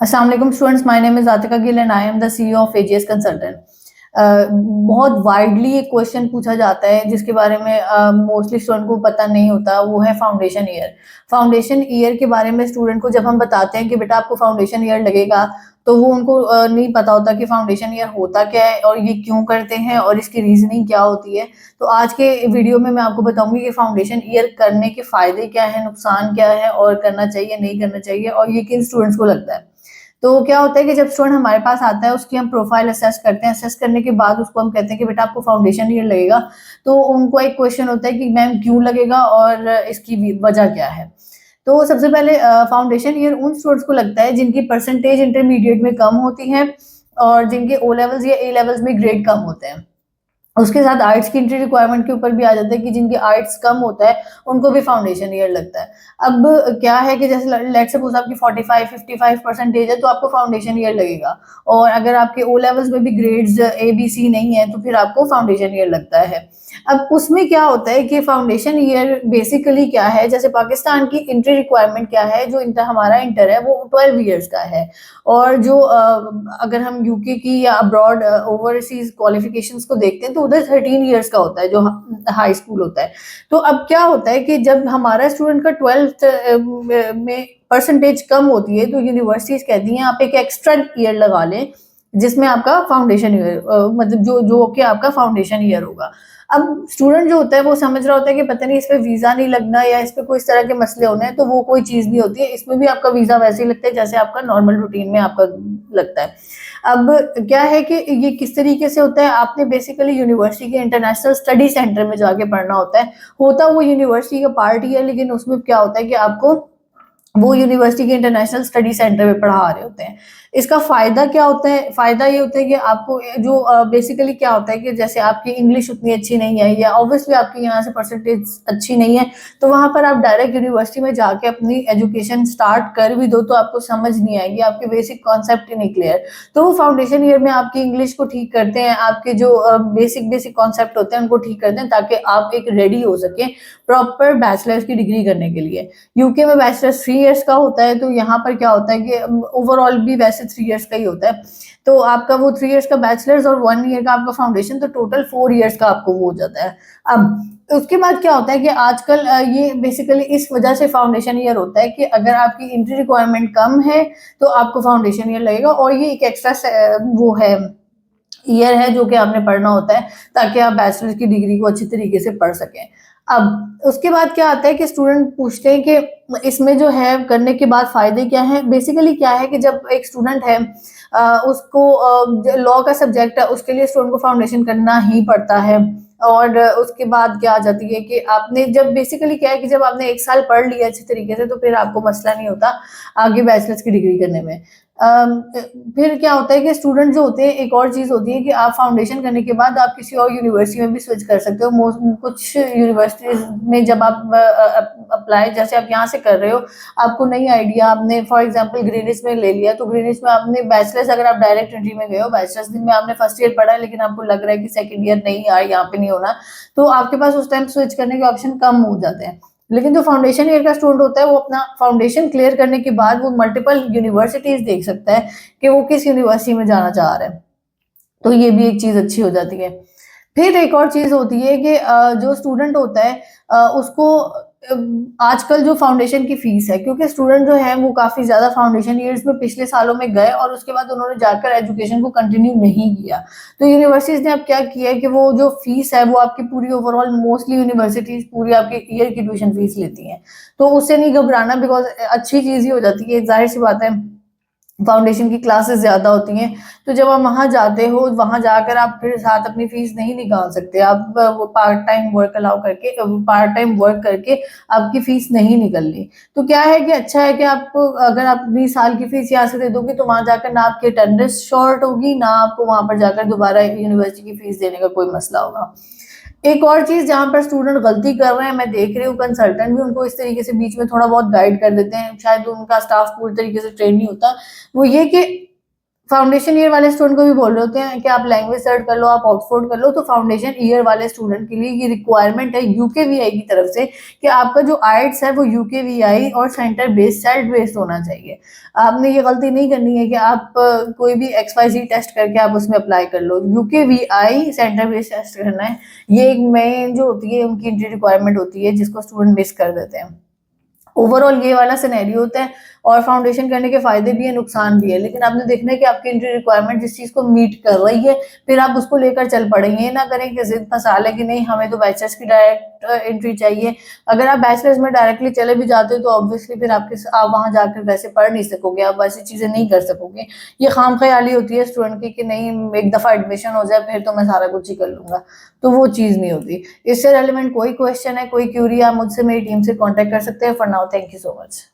अस्सलाम वालेकुम students, my name is Atika Gill and I am the CEO of AGS consultant. बहुत widely एक question पूछा जाता है जिसके बारे में मोस्टली स्टूडेंट को पता नहीं होता, वो है फाउंडेशन ईयर। फाउंडेशन ईयर के बारे में स्टूडेंट को जब हम बताते हैं कि बेटा आपको फाउंडेशन ईयर लगेगा, तो वो उनको नहीं पता होता कि फाउंडेशन ईयर होता क्या है और ये क्यों करते हैं और इसकी रीजनिंग क्या होती है। तो आज के वीडियो में मैं आपको बताऊंगी कि फाउंडेशन ईयर करने के फायदे क्या है, नुकसान क्या है और करना चाहिए नहीं करना चाहिए और ये किन स्टूडेंट्स को लगता है। तो क्या होता है कि जब स्टूडेंट हमारे पास आता है, उसकी हम प्रोफाइल असेस करते हैं। असेस करने के बाद उसको हम कहते हैं कि बेटा आपको फाउंडेशन ईयर लगेगा। तो उनको एक क्वेश्चन होता है कि मैम क्यों लगेगा और इसकी वजह क्या है। तो सबसे पहले फाउंडेशन ईयर उन स्टूडेंट्स को लगता है जिनकी परसेंटेज इंटरमीडिएट में कम होती है और जिनके ओ लेवल्स या ए लेवल्स में ग्रेड कम होते हैं। उसके साथ आर्ट्स की एंट्री रिक्वायरमेंट के ऊपर भी आ जाता है कि जिनके आर्ट्स कम होता है उनको भी फाउंडेशन ईयर लगता है। अब क्या है कि जैसे लेट्स सपोज आपकी 45-55 परसेंटेज है तो आपको फाउंडेशन ईयर लगेगा, और अगर आपके ओ लेवल्स में भी ग्रेड्स ए बी सी नहीं है तो फिर आपको फाउंडेशन ईयर लगता है। अब उसमें क्या होता है कि फाउंडेशन ईयर बेसिकली क्या है, जैसे पाकिस्तान की एंट्री रिक्वायरमेंट क्या है, जो इंटर हमारा इंटर है वो 12 ईयर्स का है। और जो अगर हम यूके की या अब्रॉड ओवरसीज क्वालिफिकेशंस को देखते हैं तो उधर 13 इयर्स का होता है, जो हाई स्कूल होता है। तो अब क्या होता है कि जब हमारा स्टूडेंट का 12th में परसेंटेज कम होती है तो यूनिवर्सिटीज कहती हैं आप एक एक्स्ट्रा ईयर लगा लें जिसमें आपका फाउंडेशन ईयर मतलब जो कि आपका फाउंडेशन ईयर होगा। अब स्टूडेंट जो होता है वो समझ रहा होता है कि पता नहीं इस पे वीजा नहीं लगना या इस पे कोई इस तरह के मसले होने हैं, तो वो कोई चीज नहीं होती है। इसमें भी आपका वीजा वैसे ही लगता है जैसे आपका नॉर्मल रूटीन में आपका लगता है। अब क्या है कि ये किस तरीके से होता है, आपने बेसिकली यूनिवर्सिटी के इंटरनेशनल स्टडी सेंटर में जाके पढ़ना होता है। होता वो यूनिवर्सिटी का पार्ट ही है, लेकिन उसमें क्या होता है कि आपको वो यूनिवर्सिटी के इंटरनेशनल स्टडी सेंटर में पढ़ा रहे होते हैं। इसका फायदा क्या होता है? फायदा ये होता है कि आपको जो बेसिकली क्या होता है कि जैसे आपकी इंग्लिश उतनी अच्छी नहीं है या ऑब्वियसली आपकी यहाँ से परसेंटेज अच्छी नहीं है, तो वहां पर आप डायरेक्ट यूनिवर्सिटी में जाके अपनी एजुकेशन स्टार्ट कर भी दो तो आपको समझ नहीं आएगी, आपके बेसिक कॉन्सेप्ट ही नहीं क्लियर। तो वो फाउंडेशन ईयर में आपकी इंग्लिश को ठीक करते हैं, आपके जो बेसिक बेसिक कॉन्सेप्ट होते हैं उनको ठीक करते हैं ताकि आप एक रेडी हो सके प्रॉपर बैचलर्स की डिग्री करने के लिए। यूके में बैचलर्स 3 इयर्स का होता है, तो यहाँ पर क्या होता है कि ओवरऑल भी वैसे 3 इयर्स का ही होता है। तो आपका वो 3 इयर्स का बैचलर्स और 1 ईयर का आपका फाउंडेशन, तो टोटल 4 इयर्स का आपको वो हो जाता है। अब उसके बाद क्या होता है कि आजकल ये बेसिकली इस वजह से फाउंडेशन ईयर होता है कि अगर आपकी एंट्री रिक्वायरमेंट कम है तो आपको फाउंडेशन ईयर लगेगा, और ये एक एक्स्ट्रा वो है ईयर है जो कि आपने पढ़ना होता है ताकि आप बैचलर की डिग्री को अच्छी तरीके से पढ़ सकें। अब उसके बाद क्या आता है कि स्टूडेंट पूछते हैं कि इसमें जो है करने के बाद फायदे क्या हैं। बेसिकली क्या है कि जब एक स्टूडेंट है उसको लॉ का सब्जेक्ट है, उसके लिए स्टूडेंट को फाउंडेशन करना ही पड़ता है। और उसके बाद क्या आ जाती है कि आपने जब बेसिकली क्या है कि जब आपने 1 साल पढ़ लिया अच्छी तरीके से तो फिर आपको मसला नहीं होता आगे बैचलर्स की डिग्री करने में। फिर क्या होता है कि स्टूडेंट जो होते हैं, एक और चीज होती है कि आप फाउंडेशन करने के बाद आप किसी और यूनिवर्सिटी में भी स्विच कर सकते हो। कुछ यूनिवर्सिटीज में जब आप अप्लाई जैसे आप यहाँ से कर रहे हो, आपको नई आइडिया, आपने फॉर एग्जांपल ग्रीनिच में ले लिया, तो ग्रीनिच में आपने बैचलर्स, अगर आप डायरेक्ट एंट्री में गए हो, बैचलर्स दिन में आपने फर्स्ट ईयर पढ़ा है लेकिन आपको लग रहा है कि सेकंड ईयर नहीं यार यहाँ पे नहीं होना, तो आपके पास उस टाइम स्विच करने के ऑप्शन कम हो जाते हैं। लेकिन जो फाउंडेशन ईयर का स्टूडेंट होता है वो अपना फाउंडेशन क्लियर करने के बाद वो मल्टीपल यूनिवर्सिटीज देख सकता है कि वो किस यूनिवर्सिटी में जाना चाह रहा है, तो ये भी एक चीज अच्छी हो जाती है। फिर एक और चीज होती है कि जो स्टूडेंट होता है उसको आजकल जो फाउंडेशन की फीस है, क्योंकि स्टूडेंट जो है वो काफी ज्यादा फाउंडेशन ईयर्स में पिछले सालों में गए और उसके बाद उन्होंने जाकर एजुकेशन को कंटिन्यू नहीं किया, तो यूनिवर्सिटीज ने अब क्या किया है कि वो जो फीस है वो आपकी पूरी ओवरऑल मोस्टली यूनिवर्सिटीज पूरी आपकी ईयर की ट्यूशन फीस लेती हैं। तो उससे नहीं घबराना, बिकॉज अच्छी चीज ही हो जाती है, जाहिर सी बात है फाउंडेशन की क्लासेस ज्यादा होती हैं, तो जब आप वहां जाते हो वहां जाकर आप फिर साथ अपनी फीस नहीं निकाल सकते, आप वो पार्ट टाइम वर्क अलाउ करके पार्ट टाइम वर्क करके आपकी फीस नहीं निकलनी। तो क्या है कि अच्छा है कि आपको अगर आप अपनी साल की फीस यहाँ से दे दोगे तो वहां जाकर ना आपकी अटेंडेंस शॉर्ट होगी, ना आपको वहां पर जाकर दोबारा यूनिवर्सिटी की फीस देने का कोई मसला होगा। एक और चीज जहां पर स्टूडेंट गलती कर रहे हैं, मैं देख रही हूँ कंसल्टेंट भी उनको इस तरीके से बीच में थोड़ा बहुत गाइड कर देते हैं, शायद उनका स्टाफ पूरी तरीके से ट्रेन नहीं होता, वो ये कि फाउंडेशन ईयर वाले स्टूडेंट को भी बोल रहे होते हैं कि आप लैंग्वेज सर्च कर लो, आप ऑक्सफोर्ड कर लो, तो फाउंडेशन ईयर वाले स्टूडेंट के लिए ये रिक्वायरमेंट है यूकेवीआई की तरफ से कि आपका जो आइट्स है वो यूकेवीआई और सेंटर बेस्ड, सेट बेस्ड होना चाहिए। आपने ये गलती नहीं करनी है कि आप कोई भी XYZ टेस्ट करके आप उसमें अप्लाई कर लो, यूकेवीआई सेंटर बेस्ड टेस्ट करना है। ये एक मेन जो होती है उनकी एंट्री रिक्वायरमेंट होती है, जिसको स्टूडेंट मिस कर देते हैं। ओवरऑल ये वाला सिनेरियो होता है, और फाउंडेशन करने के फायदे भी है, नुकसान भी है, लेकिन आपने देखना है कि आपकी एंट्री रिक्वायरमेंट जिस चीज को मीट कर रही है, फिर आप उसको लेकर चल पड़े। ये ना करें कि जिद फंसा ले कि नहीं हमें तो बैचलर्स की डायरेक्ट एंट्री चाहिए। अगर आप बैचलर्स में डायरेक्टली चले भी जाते हो तो ऑब्वियसली फिर आप वहां जाकर वैसे पढ़ नहीं सकोगे, आप वैसी चीजें नहीं कर सकोगे। ये खाम ख्याली होती है स्टूडेंट की कि नहीं एक दफा एडमिशन हो जाए फिर तो मैं सारा कुछ ही कर लूंगा, तो वो चीज नहीं होती। इससे रेलिवेंट कोई क्वेश्चन है, कोई क्यूरी, आप मुझसे मेरी टीम से कॉन्टेक्ट कर सकते हैं। For now thank you so much.